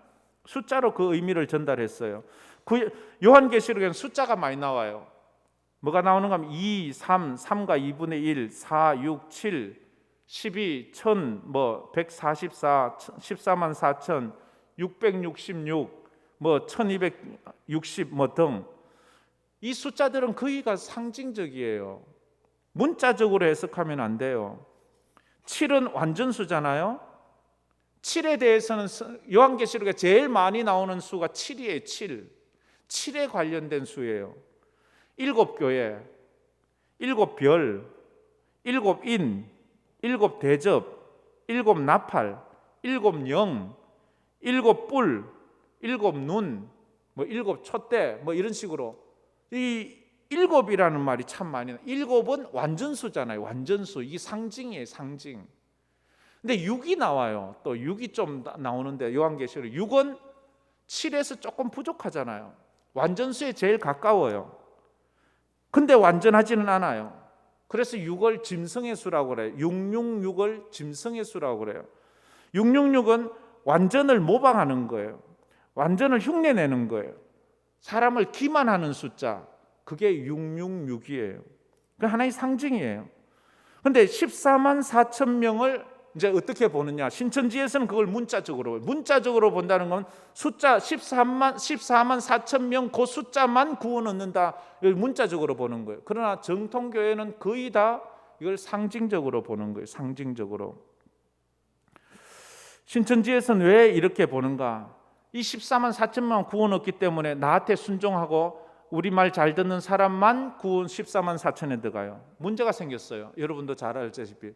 숫자로 그 의미를 전달했어요. 요한계시록에는 숫자가 많이 나와요. 뭐가 나오는가 하면 2, 3과 2분의 1, 4, 6, 7, 12, 1000, 144, 14만 4천, 666, 1260 등. 이 숫자들은 거의가 상징적이에요. 문자적으로 해석하면 안 돼요. 7은 완전수잖아요. 7에 대해서는 요한계시록에 제일 많이 나오는 수가 7이에요. 7에 관련된 수예요. 7교회, 7별, 7인, 7대접, 7나팔, 7영, 7뿔, 7눈, 7촛대, 이런 식으로 이 7이라는 말이 참 많이 나요. 7은 완전수잖아요. 완전수. 이게 상징이에요. 상징. 근데 6이 나와요. 또 6이 좀 나오는데 요한계시록 6은 7에서 조금 부족하잖아요. 완전수에 제일 가까워요. 근데 완전하지는 않아요. 그래서 6을 짐승의 수라고 그래요. 666을 짐승의 수라고 그래요. 666은 완전을 모방하는 거예요. 완전을 흉내내는 거예요. 사람을 기만하는 숫자, 그게 666이에요. 그 하나의 상징이에요. 그런데 14만 4천 명을 이제 어떻게 보느냐? 신천지에서는 그걸 문자적으로 본다는 건 숫자 14만 4천 명 그 숫자만 구원 얻는다. 이걸 문자적으로 보는 거예요. 그러나 정통교회는 거의 다 이걸 상징적으로 보는 거예요. 상징적으로. 신천지에서는 왜 이렇게 보는가? 이 14만 4천 명 구원 얻기 때문에 나한테 순종하고 우리말 잘 듣는 사람만 구원 14만 4천에 들어가요. 문제가 생겼어요. 여러분도 잘 알다시피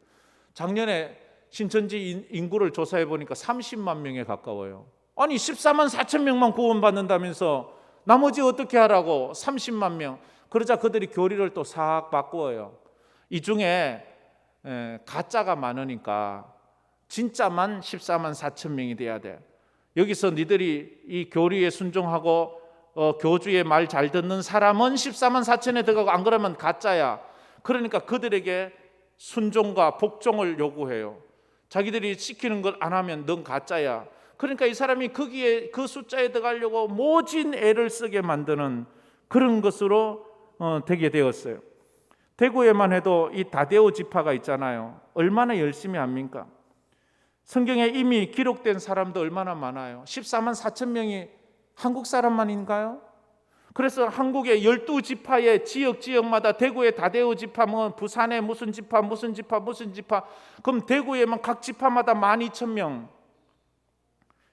작년에 신천지 인구를 조사해 보니까 30만 명에 가까워요. 아니 14만 4천 명만 구원받는다면서 나머지 어떻게 하라고 30만 명. 그러자 그들이 교리를 또 싹 바꾸어요. 이 중에 가짜가 많으니까 진짜만 14만 4천 명이 돼야 돼. 여기서 니들이 이 교리에 순종하고 교주의 말 잘 듣는 사람은 14만 4천에 들어가고 안 그러면 가짜야. 그러니까 그들에게 순종과 복종을 요구해요. 자기들이 시키는 걸 안 하면 넌 가짜야. 그러니까 이 사람이 거기에 그 숫자에 들어가려고 모진 애를 쓰게 만드는 그런 것으로 되게 되었어요. 대구에만 해도 이 다데오 지파가 있잖아요. 얼마나 열심히 합니까? 성경에 이미 기록된 사람도 얼마나 많아요. 14만 4천 명이 한국 사람만인가요? 그래서 한국의 12지파의 지역마다 대구의 다데오 지파, 부산의 무슨 지파, 그럼 대구에만 각 지파마다 12,000명.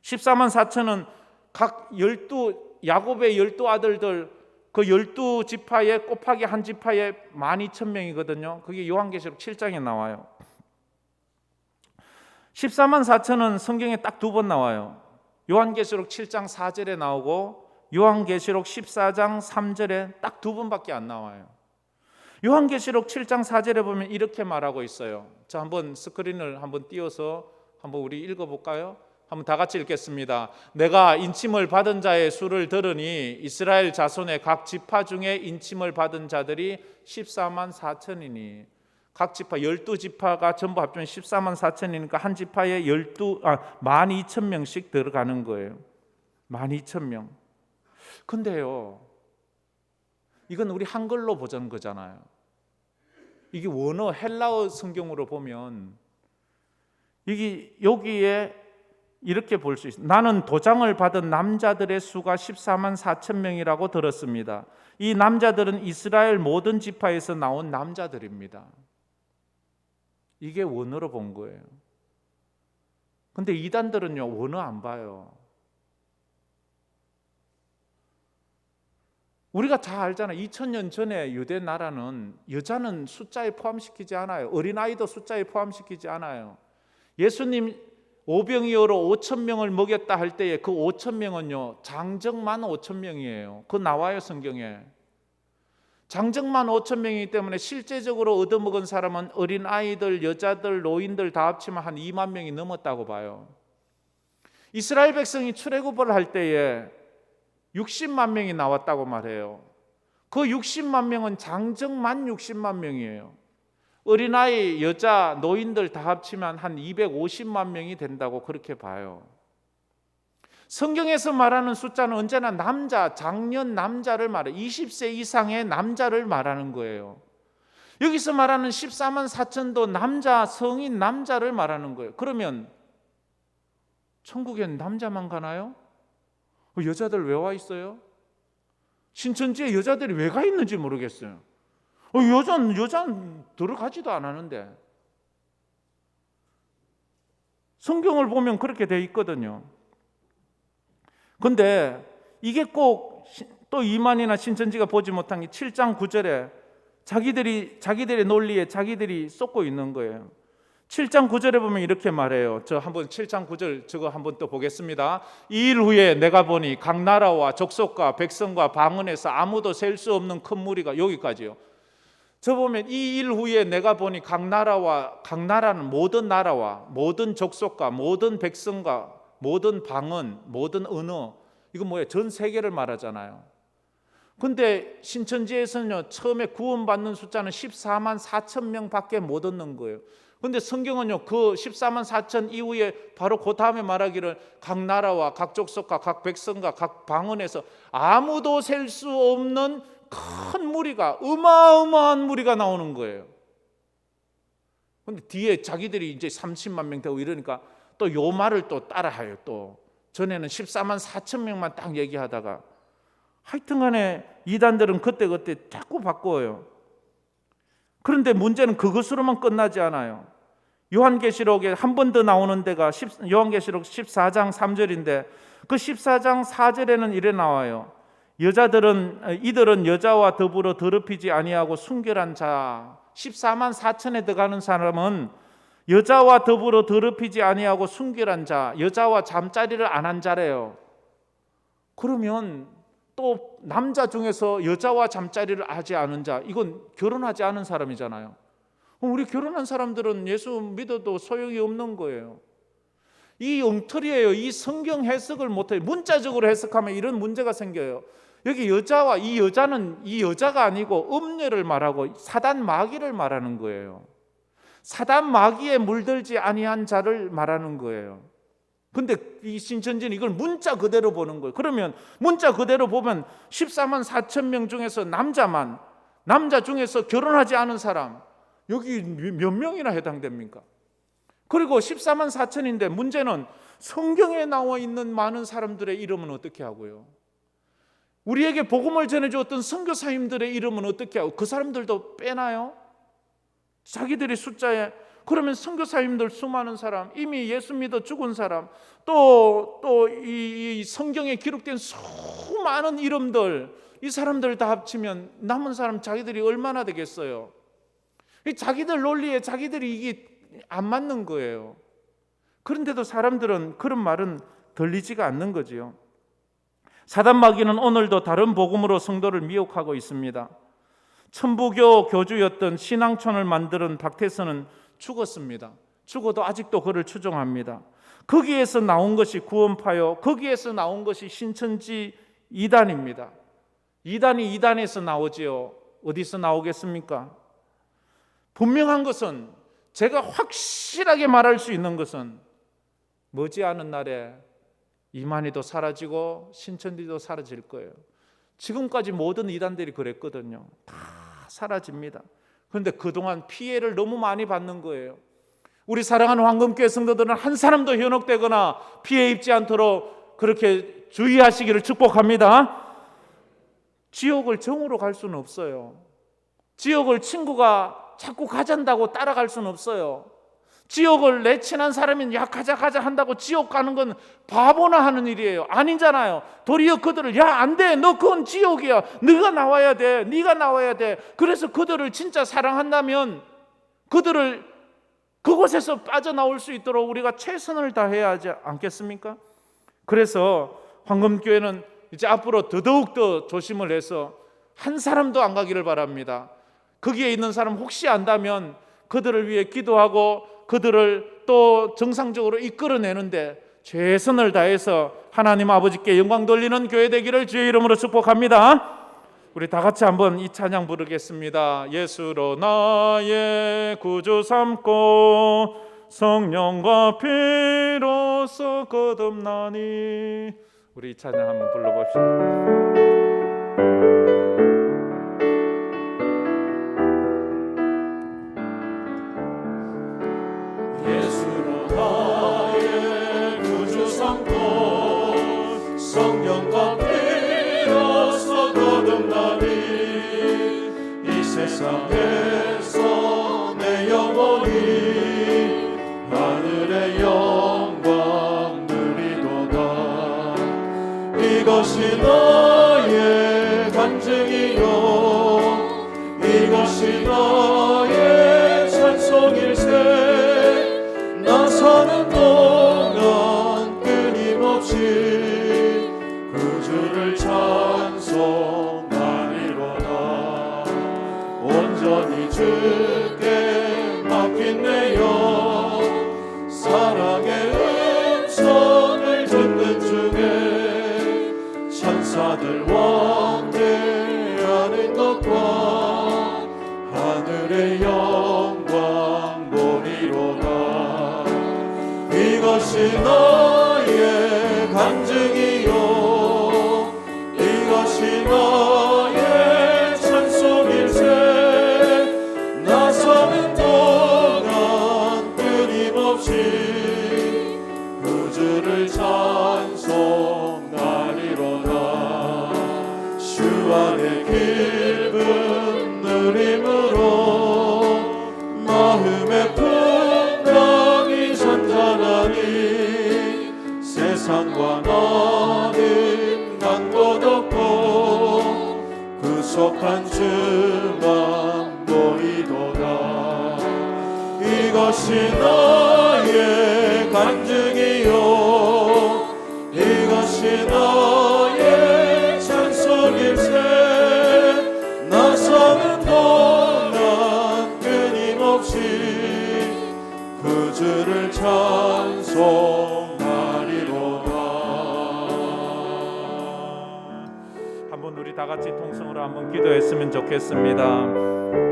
14만 4천은 각 12 야곱의 12아들들 그 12지파에 곱하기 한 지파에 12,000명이거든요. 그게 요한계시록 7장에 나와요. 14만 4천은 성경에 딱 2번 나와요. 요한계시록 7장 4절에 나오고 요한계시록 14장 3절에 딱 2번밖에 안 나와요. 요한계시록 7장 4절에 보면 이렇게 말하고 있어요. 자, 한번 스크린을 한번 띄워서 한번 우리 읽어볼까요? 한번 다 같이 읽겠습니다. 내가 인침을 받은 자의 수를 들으니 이스라엘 자손의 각 지파 중에 인침을 받은 자들이 14만 4천이니 각 지파 12지파가 전부 합치면 14만 4천이니까 한 지파에 12,000명씩 들어가는 거예요. 12,000명. 근데요, 이건 우리 한글로 보자는 거잖아요. 이게 원어 헬라어 성경으로 보면 이게 여기에 이렇게 볼 수 있습니다. 나는 도장을 받은 남자들의 수가 14만 4천 명이라고 들었습니다. 이 남자들은 이스라엘 모든 지파에서 나온 남자들입니다. 이게 원어로 본 거예요. 근데 이단들은요, 원어 안 봐요. 우리가 다 알잖아요. 2000년 전에 유대 나라는 여자는 숫자에 포함시키지 않아요. 어린아이도 숫자에 포함시키지 않아요. 예수님 오병이어로 5,000명을 먹였다 할 때에 그 5,000명은요 장정만 5,000명이에요. 그거 나와요 성경에. 장정만 5,000명이기 때문에 실제적으로 얻어먹은 사람은 어린아이들, 여자들, 노인들 다 합치면 한 2만 명이 넘었다고 봐요. 이스라엘 백성이 출애굽을 할 때에 60만 명이 나왔다고 말해요. 그 60만 명은 장정만 60만 명이에요. 어린아이, 여자, 노인들 다 합치면 한 250만 명이 된다고 그렇게 봐요. 성경에서 말하는 숫자는 언제나 남자, 장년 남자를 말해요. 20세 이상의 남자를 말하는 거예요. 여기서 말하는 14만 4천도 남자, 성인 남자를 말하는 거예요. 그러면 천국엔 남자만 가나요? 여자들 왜 와 있어요? 신천지에 여자들이 왜 가 있는지 모르겠어요. 여자는 들어가지도 않았는데. 성경을 보면 그렇게 돼 있거든요. 근데 이게 꼭 또 이만희나 신천지가 보지 못한 게 7장 9절에 자기들의 논리에 자기들이 쏟고 있는 거예요. 7장 9절에 보면 이렇게 말해요. 저 한번 7장 9절 저거 한번 또 보겠습니다. 이 일 후에 내가 보니 각 나라와 족속과 백성과 방언에서 아무도 셀 수 없는 큰 무리가, 여기까지요. 저 보면 이 일 후에 내가 보니 각 나라는 모든 나라와 모든 족속과 모든 백성과 모든 방언, 모든 언어, 이거 뭐예요? 전 세계를 말하잖아요. 근데 신천지에서는요, 처음에 구원받는 숫자는 14만 4천 명밖에 못 얻는 거예요. 근데 성경은요, 그 14만 4천 이후에 바로 그 다음에 말하기를 각 나라와 각 족속과 각 백성과 각 방언에서 아무도 셀 수 없는 큰 무리가, 어마어마한 무리가 나오는 거예요. 근데 뒤에 자기들이 이제 30만 명 되고 이러니까 또 요 말을 또 따라해요. 또 전에는 14만 4천 명만 딱 얘기하다가 하여튼간에 이단들은 그때 자꾸 바꿔요. 그런데 문제는 그것으로만 끝나지 않아요. 요한계시록에 한 번 더 나오는 데가 요한계시록 14장 3절인데 그 14장 4절에는 이래 나와요. 이들은 여자와 더불어 더럽히지 아니하고 순결한 자. 14만 4천에 들어가는 사람은 여자와 더불어 더럽히지 아니하고 순결한 자, 여자와 잠자리를 안 한 자래요. 그러면 또 남자 중에서 여자와 잠자리를 하지 않은 자, 이건 결혼하지 않은 사람이잖아요. 우리 결혼한 사람들은 예수 믿어도 소용이 없는 거예요. 이 엉터리예요. 이 성경 해석을 못해요. 문자적으로 해석하면 이런 문제가 생겨요. 여기 여자와 이 여자는 이 여자가 아니고 음녀를 말하고 사단 마귀를 말하는 거예요. 사단 마귀에 물들지 아니한 자를 말하는 거예요. 근데 이 신천지는 이걸 문자 그대로 보는 거예요. 그러면 문자 그대로 보면 14만 4천 명 중에서 남자 중에서 결혼하지 않은 사람 여기 몇 명이나 해당됩니까? 그리고 14만 4천인데 문제는 성경에 나와 있는 많은 사람들의 이름은 어떻게 하고요? 우리에게 복음을 전해주었던 선교사님들의 이름은 어떻게 하고 그 사람들도 빼나요? 자기들의 숫자에. 그러면 선교사님들 수많은 사람, 이미 예수 믿어 죽은 사람, 또 이 성경에 기록된 수많은 이름들, 이 사람들 다 합치면 남은 사람 자기들이 얼마나 되겠어요? 자기들 논리에 자기들이 이게 안 맞는 거예요. 그런데도 사람들은 그런 말은 들리지가 않는 거지요. 사단 마귀는 오늘도 다른 복음으로 성도를 미혹하고 있습니다. 천부교 교주였던 신앙촌을 만드는 박태선은 죽었습니다. 죽어도 아직도 그를 추종합니다. 거기에서 나온 것이 구원파요. 거기에서 나온 것이 신천지 이단입니다. 이단이 이단에서 나오지요. 어디서 나오겠습니까? 분명한 것은 제가 확실하게 말할 수 있는 것은 머지않은 날에 이만희도 사라지고 신천지도 사라질 거예요. 지금까지 모든 이단들이 그랬거든요. 다 사라집니다. 그런데 그동안 피해를 너무 많이 받는 거예요. 우리 사랑하는 황금교회 성도들은 한 사람도 현혹되거나 피해 입지 않도록 그렇게 주의하시기를 축복합니다. 지옥을 정으로 갈 수는 없어요. 지옥을 친구가 자꾸 가잔다고 따라갈 수는 없어요. 지옥을 내 친한 사람이 야 가자 한다고 지옥 가는 건 바보나 하는 일이에요. 아니잖아요. 도리어 그들을 야 안 돼, 너 그건 지옥이야. 네가 나와야 돼. 네가 나와야 돼. 그래서 그들을 진짜 사랑한다면 그들을 그곳에서 빠져나올 수 있도록 우리가 최선을 다해야 하지 않겠습니까? 그래서 황금교회는 이제 앞으로 더더욱 조심을 해서 한 사람도 안 가기를 바랍니다. 거기에 있는 사람 혹시 안다면 그들을 위해 기도하고 그들을 또 정상적으로 이끌어내는데 최선을 다해서 하나님 아버지께 영광 돌리는 교회 되기를 주의 이름으로 축복합니다. 우리 다 같이 한번 이 찬양 부르겠습니다. 예수로 나의 구주 삼고 성령과 피로써 거듭나니. 우리 이 찬양 한번 불러봅시다. 성령과 피로써 거듭나니 이 세상에서 내 영혼이 하늘의 영광 누리도다. 이것이 너의 간증이요 이것이 너의 찬송일세. 나서는 동안 끊임없이 주를 찬송하리로다. 온전히 주께 맡긴 내 영 사랑의 음성을 듣는 중에 천사들 왕래하는 것과 하늘의 영광 보리로다. 이것이 너의 간증이요 이것이 너의 찬송일세. 나서는 동안 끊임없이 구주를 찬송하리로다. 주 안에 깊은 누림으로 마음의 풍랑이 잔잔하니 세상과 나는 간 곳 없고 구속한 주만 보이도다. 이것이 너의 간증이요 이것이 너의 찬송일세. 나서는 동안 끊임없이 주를 찬송하리로다. 한번 우리 다 같이 통성으로 한번 기도했으면 좋겠습니다.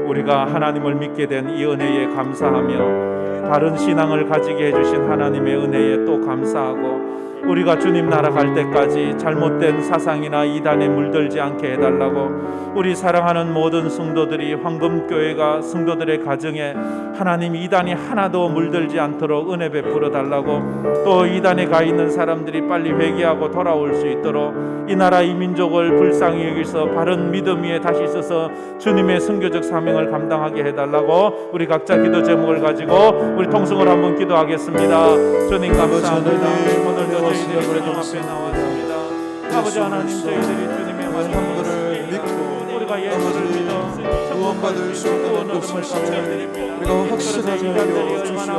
우리가 하나님을 믿게 된 이 은혜에 감사하며 바른 신앙을 가지게 해주신 하나님의 은혜에 또 감사하고, 우리가 주님 나라 갈 때까지 잘못된 사상이나 이단에 물들지 않게 해달라고, 우리 사랑하는 모든 성도들이 황금교회가 성도들의 가정에 하나님 이단이 하나도 물들지 않도록 은혜 베풀어 달라고, 또 이단에 가 있는 사람들이 빨리 회개하고 돌아올 수 있도록 이 나라 이 민족을 불쌍히 여기서 바른 믿음 위에 다시 서서 주님의 선교적 사명을 감당하게 해달라고, 우리 각자 기도 제목을 가지고 우리 통성을 한번 기도하겠습니다. 주님 감사합니다. 오늘도 저희들이 주님 앞에 나왔습니다. 아버지 하나님, 저희들이 주님의 말씀을 믿고 우리가 예수를 믿어 구원받을 수 있는 것을 우리가 확신하게 하여 주시옵소서.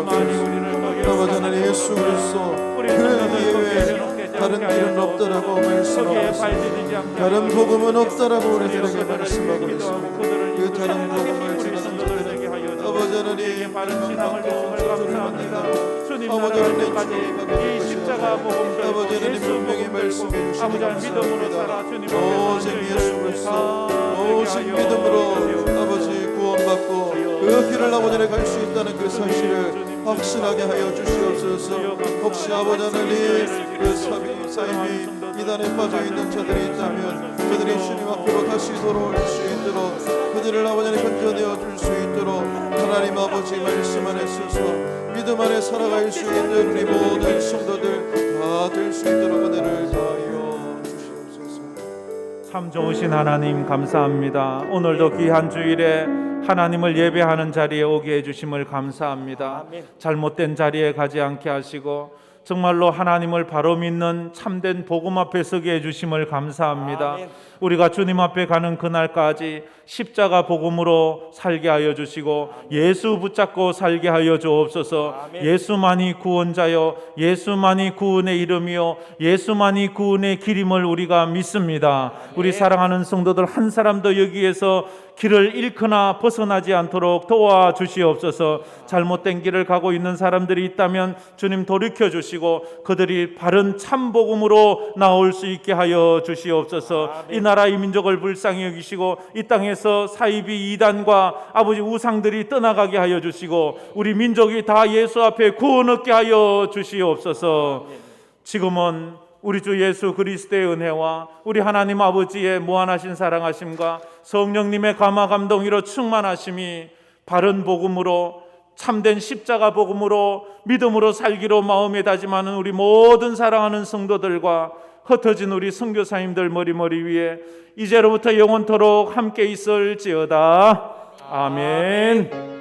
아버지 하나님, 예수 그리스도 그 이외에 다른 길은 없다라고 말씀하고, 다른 복음은 없다라고 우리들에게 말씀하고 있습니다. 그 다른 복음을 지나는 자들에게 아버지 하나님 바른 신앙을 주심을 감사합니다. 주님 아버지 나라까지 하나님 이 십자가 복음을 아버지 하나님 예수 분명히 복음을 말씀해 주시기 아버지 하나님 믿음으로 살아 감사합니다. 주님 오직 예수 그리스도 오직 믿음으로 아버지 구원받고 그 길을 아버지 하나님 갈 수 있다는 그 사실을 확신하게 하여 주시옵소서. 혹시 아버지 하나님 그 삶이 이단에 빠져 있는 자들이 있다면 그들이 주님 앞으로 다시 돌아올 수 있도록, 그들을 아버지 하나님 건져내어 줄 수 있도록 하나님 아버지 말씀 안에 서서 믿음 안에 살아갈 수 있는 우리 모든 성도들 다 될 수 있도록 은혜를 더하여 주시옵소서. 참 좋으신 하나님 감사합니다. 오늘도 귀한 주일에 하나님을 예배하는 자리에 오게 해주심을 감사합니다. 잘못된 자리에 가지 않게 하시고 정말로 하나님을 바로 믿는 참된 복음 앞에 서게 해주심을 감사합니다. 우리가 주님 앞에 가는 그날까지 십자가 복음으로 살게 하여 주시고 예수 붙잡고 살게 하여 주옵소서. 예수만이 구원자요, 예수만이 구원의 이름이요, 예수만이 구원의 길임을 우리가 믿습니다. 우리 사랑하는 성도들 한 사람도 여기에서 길을 잃거나 벗어나지 않도록 도와주시옵소서. 잘못된 길을 가고 있는 사람들이 있다면 주님 돌이켜 주시고 그들이 바른 참 복음으로 나올 수 있게 하여 주시옵소서. 이 나라 이 민족을 불쌍히 여기시고 이 땅에서 사이비 이단과 아버지 우상들이 떠나가게 하여 주시고 우리 민족이 다 예수 앞에 구원 얻게 하여 주시옵소서. 지금은 우리 주 예수 그리스도의 은혜와 우리 하나님 아버지의 무한하신 사랑하심과 성령님의 감화 감동으로 충만하심이 바른 복음으로 참된 십자가 복음으로 믿음으로 살기로 마음에 다짐하는 우리 모든 사랑하는 성도들과 흩어진 우리 선교사님들 머리 위에 이제로부터 영원토록 함께 있을지어다. 아멘.